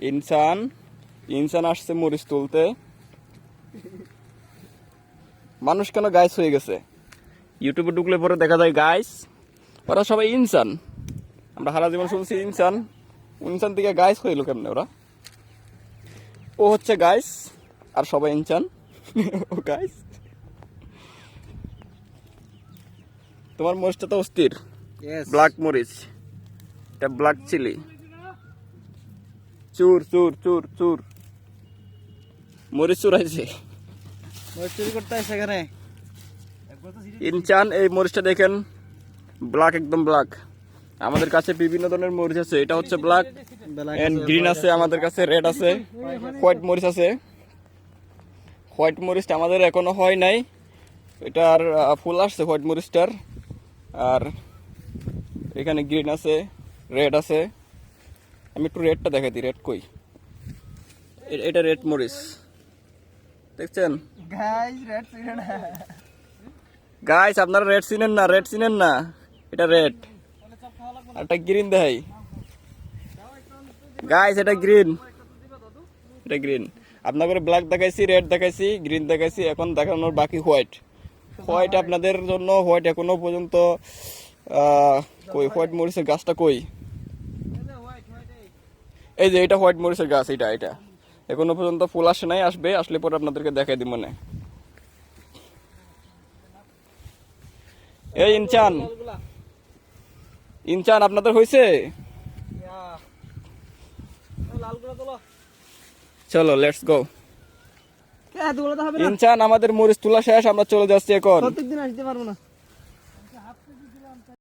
ইনসান ইনসান আসছে মরিচ তুলতে। মানুষ কেন গাইস হয়ে গেছে? ইউটিউবে ঢুকলে পরে দেখা যায় গাইস, ওরা সবাই ইনসান। আমরা সারা জীবন শুনছি ইনসান, ইনসান থেকে গাইস হইলো কেমনে ওরা? ও হচ্ছে গাইস আর সবাই ইনসান। ও গাইস। তোমার মরিচটা তো অস্থির, ব্ল্যাক মরিচ, এটা ব্ল্যাক চিলি। চুর চুর চুর চুর মরিচ চুরাইছে চুরি করতে আসে এখানে। ইনচান এই মরিচটা দেখেন, ব্ল্যাক, একদম ব্ল্যাক। আমাদের কাছে বিভিন্ন ধরনের মরিচ আছে, এটা হচ্ছে ব্ল্যাক এন্ড গ্রিন আছে, আমাদের কাছে রেড আছে, হোয়াইট মরিচ আছে। হোয়াইট মরিচটা আমাদের এখনো হয় নাই, এটার ফুল আসছে হোয়াইট মরিচটার। আর এখানে গ্রিন আছে, রেড আছে। আমি একটু রেডটা দেখাই দিই, রেড কই? এটা রেড মরিচ দেখছেন গাইস? আপনারা রেড চিনেন না? রেড চিনেন না? এটা রেড, আর এটা গ্রিন দেখাই গাইস। এটা গ্রিন, এটা গ্রিন। আপনাদের ব্ল্যাক দেখাইছি, রেড দেখাইছি, গ্রিন দেখাইছি, এখন দেখানোর বাকি হোয়াইট। হোয়াইট আপনাদের জন্য, হোয়াইট এখনো পর্যন্ত কই হোয়াইট মরিচের গাছটা কই? এই যে এটা হোয়াইট মরিচের গাছ, এটা এটা এখনো পর্যন্ত ফুল আসে নাই, আসবে, আসলে পরে আপনাদেরকে দেখাই দিব মনে। এই ইনচান, ইনচান আপনাদের হয়েছে? চলো লেটস গো। ইনচান আমাদের মরিচ তোলা শেষ, আমরা চলে যাচ্ছি এখন। প্রত্যেকদিন আসতে পারবো না।